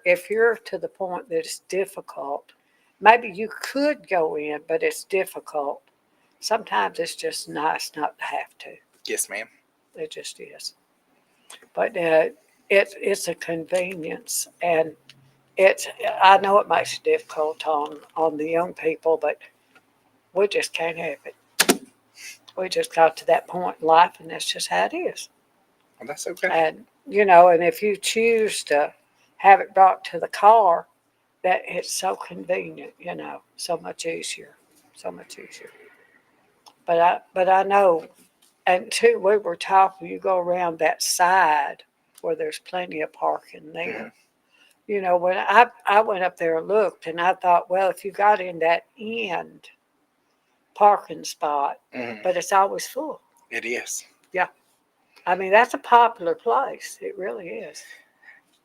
to the point that it's difficult, maybe you could go in, but it's difficult. Sometimes it's just nice not to have to. Yes, ma'am. It just is. But it's a convenience, and it's I know it makes it difficult on the young people, but we just can't have it. We just got to that point in life, and that's just how it is. Well, that's okay. And and if you choose to have it brought to the car, that it's so convenient. So much easier, so much easier. But I know, and too, we were talking. You go around that side where there's plenty of parking Mhm. there. When I went up there and looked, and I thought, well, if you got in that end parking spot, Mhm. but it's always full. It is. I mean, that's a popular place. It really is.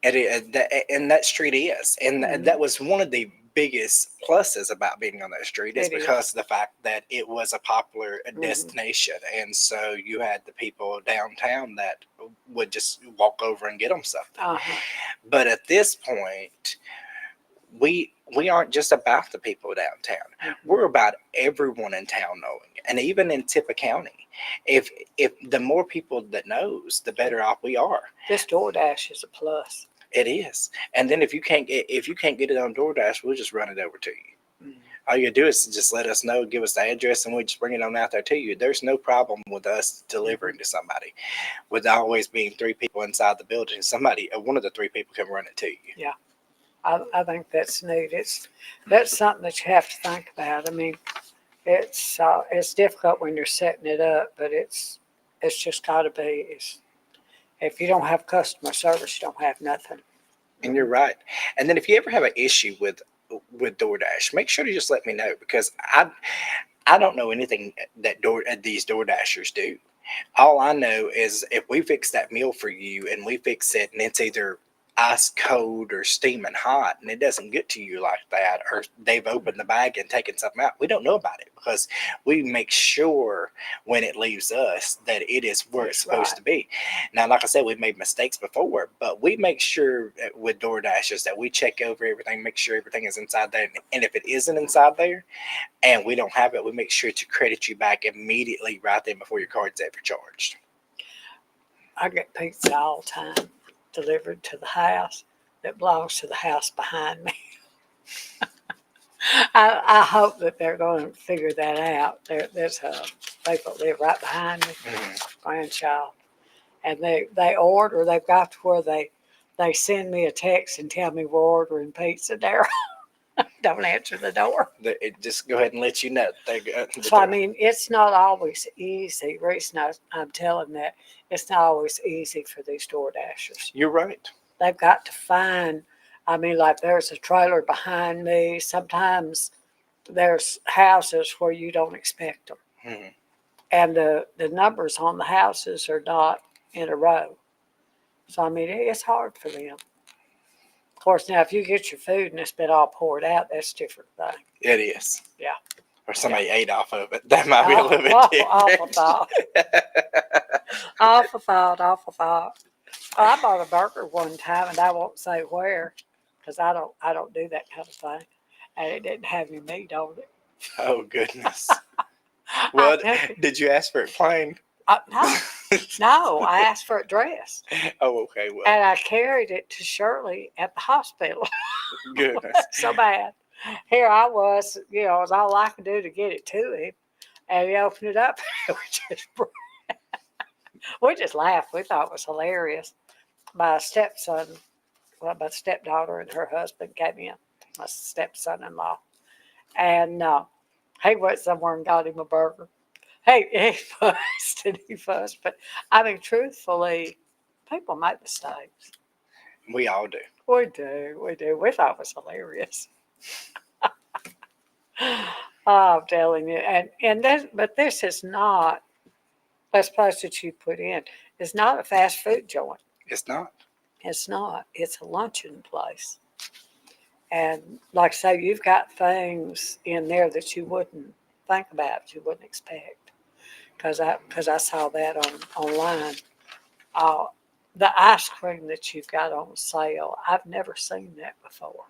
And that street is, and that Mhm. was one of the biggest pluses about being on that street is It is. because of the fact that it was a popular Mhm. destination, and so you had the people downtown that would just walk over and get them something. Uh-huh. But at this point, we aren't just about the people downtown. Mhm. We're about everyone in town knowing, and even in Tippah County. If the more people that knows, the better off we are. This DoorDash is a plus. It is. And then if you can't get it on DoorDash, we'll just run it over to you. Mhm. All you do is just let us know, give us the address, and we just bring it on out there to you. There's no problem with us delivering to somebody. With always being three people inside the building, one of the three people can run it to you. Yeah, I think that's neat. That's something that you have to think about. I mean, it's difficult when you're setting it up, but it's just got to be. If you don't have customer service, you don't have nothing. And you're right. And then if you ever have an issue with DoorDash, make sure to just let me know because I don't know anything that these DoorDashers do. All I know is if we fix that meal for you and we fix it and it's either ice cold or steaming hot and it doesn't get to you like that, or they've opened the bag and taken something out, we don't know about it because we make sure when it leaves us that it is where it's That's supposed right. to be. Now, like I said, we've made mistakes before, but we make sure with DoorDashers that we check over everything, make sure everything is inside there. And if it isn't inside there and we don't have it, we make sure to credit you back immediately right then before your card's ever charged. I get pizza all the time delivered to the house that belongs to the house behind me. I hope that they're going to figure that out. There's people that live right behind me, Mhm. grandchild, and they order. They've got to where they send me a text and tell me we're ordering pizza. Daryl, don't answer the door. It just go ahead and let you know. The So I door. mean, it's not always easy. The reason I'm telling that, it's not always easy for these door dashers. You're right. They've got to find. I mean, like there's a trailer behind me. Sometimes there's houses where you don't expect them, Mhm. and the numbers on the houses are not in a row. So I mean, it's hard for them. Of course, now if you get your food and it's been all poured out, that's a different thing. It is. Yeah. Or somebody ate off of it. That might be a little bit Awful different. thought. Awful thought. Awful thought. Well, I bought a burger one time, and I won't say where, because I don't do that kind of thing, and it didn't have any meat on it. Oh goodness. I What? took it. Did you ask for it plain? No, no, I asked for it dressed, Oh, okay. Well, and I carried it to Shirley at the hospital. goodness. So bad. Here I was, it was all I could do to get it to him, and he opened it up. We just laughed. We thought it was hilarious. My stepson, well, my stepdaughter and her husband came in, my stepson-in-law, and he went somewhere and got him a burger. Hey, he fussed and he fussed, but I mean, truthfully, people make mistakes. We all do. We do, we do. We thought it was hilarious. I'm telling you, and this, but this is not, this place that you put in is not a fast food joint. It's not. It's not. It's a luncheon place. And like I say, you've got things in there that you wouldn't think about, you wouldn't expect. Because I saw that online. Uh, the ice cream that you've got on sale, I've never seen that before.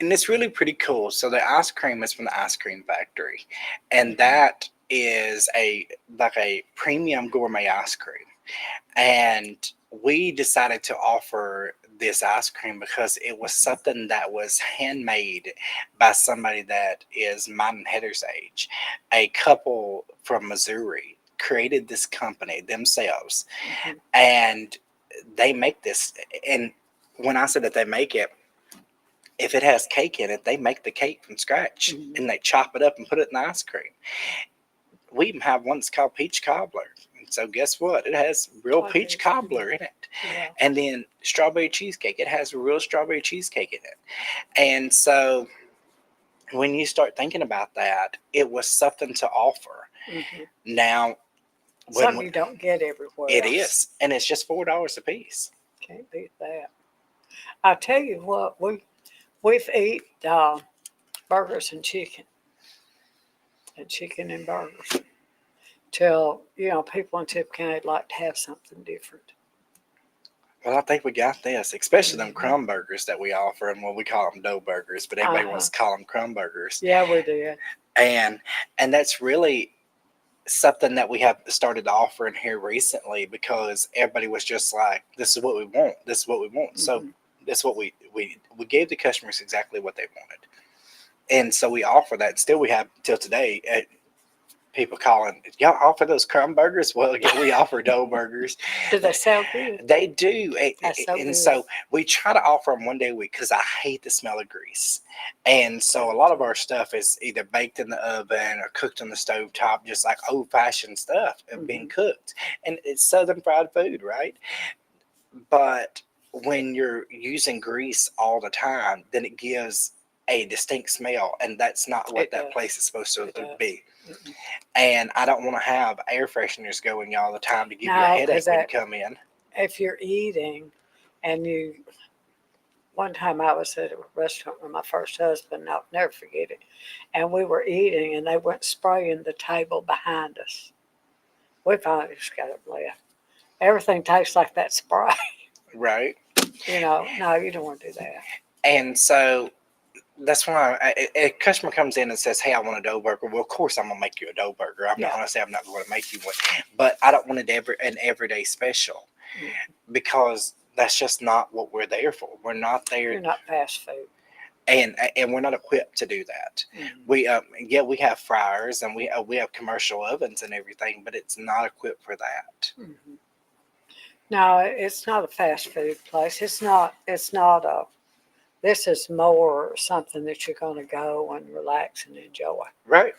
And it's really pretty cool. So the ice cream is from the ice cream factory, and that is a premium gourmet ice cream. And we decided to offer this ice cream because it was something that was handmade by somebody that is mine and Heather's age. A couple from Missouri created this company themselves, Mhm. and they make this. And when I said that they make it, if it has cake in it, they make the cake from scratch Mhm. and they chop it up and put it in the ice cream. We even have one that's called peach cobbler. And so guess what? It has real Oh, peach yes. cobbler in it. Yeah. And then strawberry cheesecake, it has real strawberry cheesecake in it. And so when you start thinking about that, it was something to offer. Hmm. Now, when Something you don't get everywhere it else. is, and it's just $4 a piece. Can't beat that. I tell you what, we've eat burgers and chicken and burgers. Till people in Tip County like to have something different. Well, I think we got this, especially them Hmm. crumb burgers that we offer, and well, we call them dough burgers, but everybody Uh-huh. wants to call them crumb burgers. Yeah, we did. And that's really something that we have started to offer in here recently because everybody was just like, "This is what we want. This is what we want." So Hmm. that's what we gave the customers exactly what they wanted, and so we offer that. Still, we have till today. People calling, y'all offer those crumb burgers? Well, yeah, we offer dough burgers. Do they sound good? They do, That's so and good. so we try to offer them one day a week because I hate the smell of grease, and so a lot of our stuff is either baked in the oven or cooked on the stove top, just like old fashioned stuff of being Hmm. cooked, and it's southern fried food, right? But when you're using grease all the time, then it gives a distinct smell, and that's not what It that does. place is supposed to It does. be. Mm-mm. And I don't want to have air fresheners going all the time to give you a No, because headache when you that come in. if you're eating And one time I was at a restaurant with my first husband, I'll never forget it. And we were eating, and they went spraying the table behind us. We finally just got up and left. Everything tastes like that spray. Right. No, you don't want to do that. And so that's why a customer comes in and says, "Hey, I want a dough burger." Well, of course, I'm gonna make you a dough burger. I'm not Yeah. gonna say I'm not going to make you one, but I don't want it an everyday special Mm. because that's just not what we're there for. We're not there, You're not fast food. and we're not equipped to do that. Mm-hmm. We have fryers and we have commercial ovens and everything, but it's not equipped for that. Mm-hmm. No, it's not a fast food place. It's not. It's not a. This is more something that you're going to go and relax and enjoy. Right.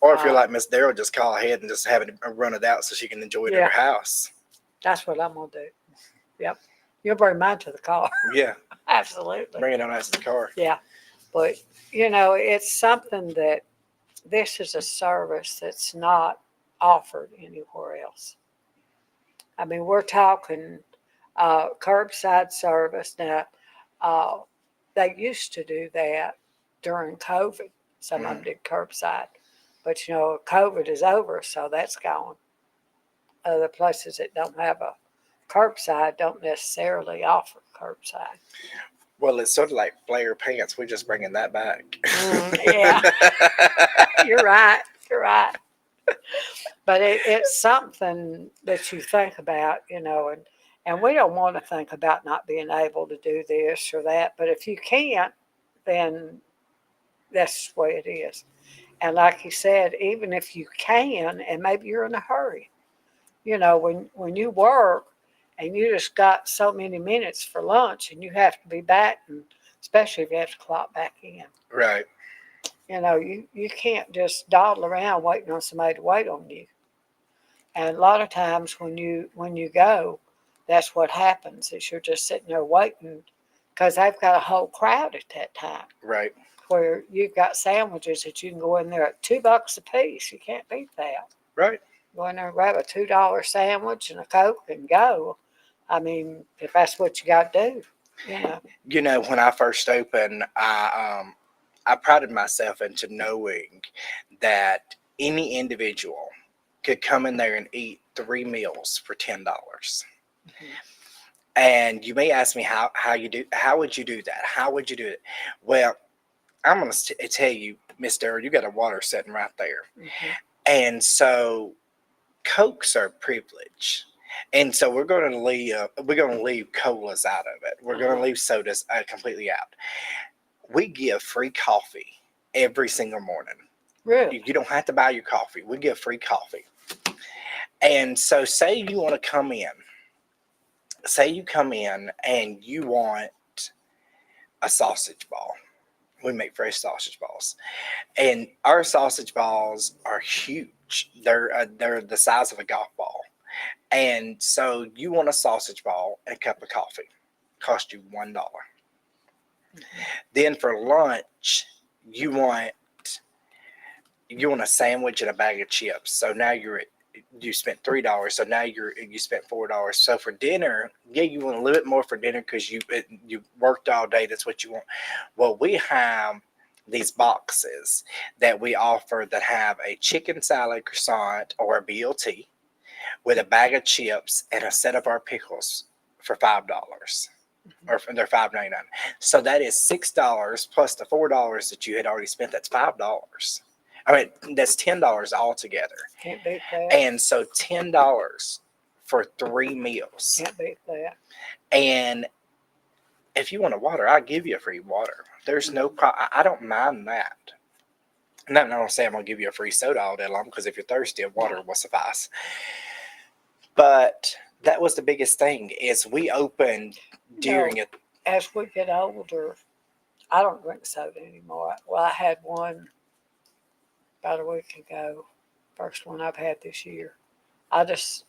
Or if you're Uh, like Miss Daryl, just call ahead and just have it run it out so she can enjoy it at Yeah. her house. That's what I'm going to do. Yep. You'll bring mine to the car. Yeah, Absolutely. bring it on out to the car. Yeah. But, it's something that this is a service that's not offered anywhere else. I mean, we're talking curbside service. Now, uh, they used to do that during COVID. Some of them did curbside. But, COVID is over, so that's gone. Other places that don't have a curbside don't necessarily offer curbside. Well, it's sort of like flare pants. We're just bringing that back. Yeah, you're right. You're right. But it's something that you think about, and we don't want to think about not being able to do this or that. But if you can't, then that's the way it is. And like you said, even if you can, and maybe you're in a hurry, when you work and you just got so many minutes for lunch and you have to be back, and especially if you have to clock back in, Right. you can't just dawdle around waiting on somebody to wait on you. And a lot of times when you go, that's what happens is you're just sitting there waiting because they've got a whole crowd at that time. Right. Where you've got sandwiches that you can go in there at $2 a piece. You can't beat that. Right. Go in there and grab a $2 sandwich and a Coke and go. I mean, if that's what you got to do. When I first opened, I prided myself into knowing that any individual could come in there and eat 3 meals for $10. Mm-hmm. And you may ask me how would you do that? How would you do it? Well, I'm going to tell you, Mr. You got a water sitting right there. Mm-hmm. And so Cokes are a privilege. And so we're going to leave colas out of it. We're going to leave sodas completely out. We give free coffee every single morning. Really? You don't have to buy your coffee. We give free coffee. And so say you want to come in. Say you come in and you want a sausage ball. We make fresh sausage balls. And our sausage balls are huge. They're the size of a golf ball. And so you want a sausage ball and a cup of coffee. Cost you $1. Mm-hmm. Then for lunch, you want a sandwich and a bag of chips. So now you spent $3. So now you spent $4. So for dinner, you want a little bit more for dinner because you worked all day. That's what you want. Well, we have these boxes that we offer that have a chicken salad croissant or a BLT with a bag of chips and a set of our pickles for $5. Mm-hmm. Or they're $5.99. So that is $6 plus the $4 that you had already spent. That's $5. I mean, that's $10 altogether. Can't beat that. And so $10 for 3 meals. Can't beat that. And if you want a water, I'll give you a free water. There's no problem. I don't mind that. And I'm not going to say I'm going to give you a free soda all day long because if you're thirsty, water will suffice. But that was the biggest thing is we opened during it. As we get older, I don't drink soda anymore. Well, I had one about a week ago. First one I've had this year. I just,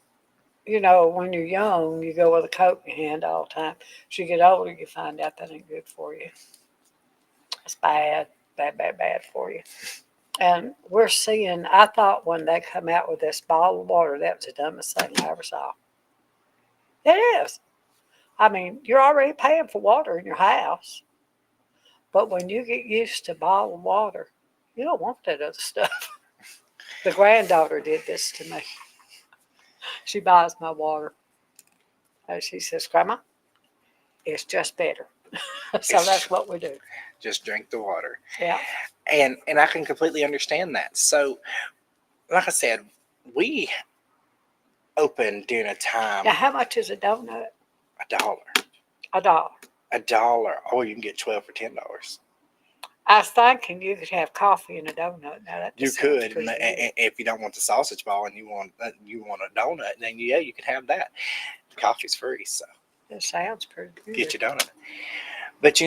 when you're young, you go with a Coke in your hand all the time. As you get older, you find out that ain't good for you. It's bad for you. And we're seeing, I thought when they come out with this bottled water, that was the dumbest thing I ever saw. It is. I mean, you're already paying for water in your house, but when you get used to bottled water, you don't want that other stuff. The granddaughter did this to me. She buys my water. And she says, Grandma, it's just better. So that's what we do. Just drink the water. Yeah. And I can completely understand that. So, like I said, we opened during a time Now, how much is a donut? $1. $1. $1. Oh, you can get 12 for $10. I was thinking you could have coffee and a donut. Now that You just sounds could, pretty good. and if you don't want the sausage ball and you want a donut, then yeah, you can have that. Coffee's free, so That sounds pretty good. get your donut. But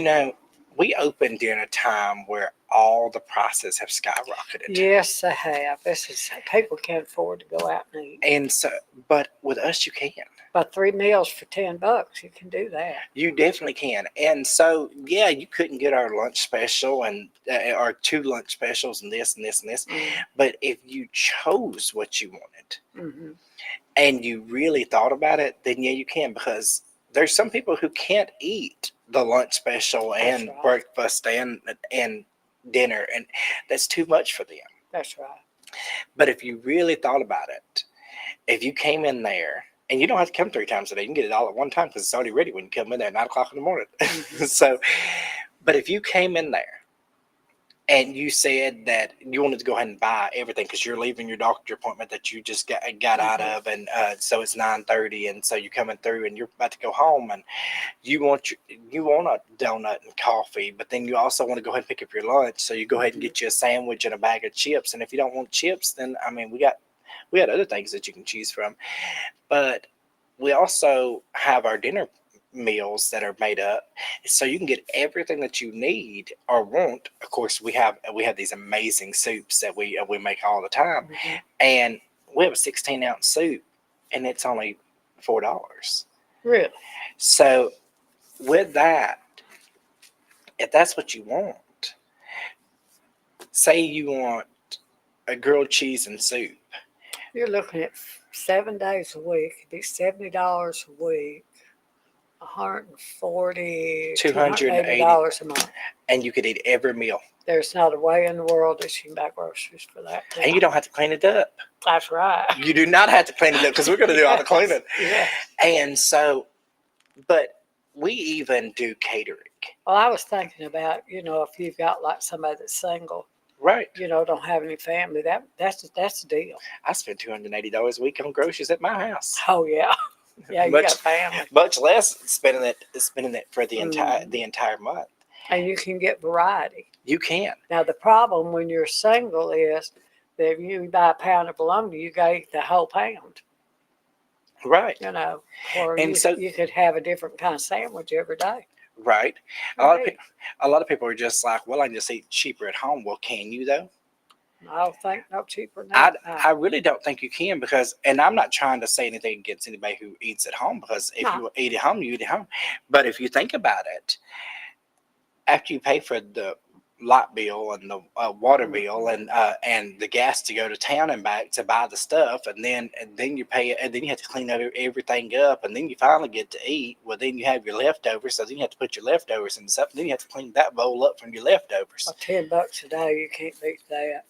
we opened during a time where all the prices have skyrocketed. Yes, they have. This is people can't afford to go out and eat. And so, but with us, you can. But 3 meals for $10, you can do that. You definitely can. And so, yeah, you couldn't get our lunch special and our 2 lunch specials and this and this and this. Mm-hmm. But if you chose what you wanted Mm-hmm. and you really thought about it, then yeah, you can, because there's some people who can't eat the lunch special and right. breakfast and dinner, and that's too much for them. That's right. But if you really thought about it, if you came in there, and you don't have to come 3 times a day, you can get it all at one time because it's already ready when you come in there at 9 o'clock in the morning. Mm-hmm. So, but if you came in there and you said that you wanted to go ahead and buy everything because you're leaving your doctor appointment that you just got out of, and so it's 9:30, and so you're coming through and you're about to go home, and you want a donut and coffee, but then you also want to go ahead and pick up your lunch, so you go ahead and get you a sandwich and a bag of chips. And if you don't want chips, then I mean we got other things that you can choose from, but we also have our dinner meals that are made up, so you can get everything that you need or want. Of course, we have these amazing soups that we make all the time, Mm-hmm. and we have a 16-ounce soup, and it's only $4. Really? So with that, if that's what you want, say you want a grilled cheese and soup, You're looking at 7 days a week. It'd be $70 a week. $140, $280 a month. and you could eat every meal, There's not a way in the world that you can buy groceries for that. and you don't have to clean it up. That's right. You do not have to clean it up because we're going to do all the cleaning. Yeah. And so, but we even do catering. Well, I was thinking about, if you've got like somebody that's single, Right. Don't have any family, that's the deal. I spend $280 a week on groceries at my house. Oh yeah. Yeah, you got family. Much less spending it for the entire month. And you can get variety. You can. Now the problem when you're single is that if you buy a pound of bologna, you got to eat the whole pound. Right. Or And so you could have a different kind of sandwich every day. Right. A lot of people are just like, well, I can just eat cheaper at home. Well, can you though? I don't think no cheaper than that. I really don't think you can, because, and I'm not trying to say anything against anybody who eats at home, because if you eat at home, you eat at home. But if you think about it, after you pay for the light bill and the water bill and the gas to go to town and back to buy the stuff, and then you pay it, and then you have to clean everything up, and then you finally get to eat. Well, then you have your leftovers, so then you have to put your leftovers in stuff, and then you have to clean that bowl up from your leftovers. Well, $10 a day, you can't beat that.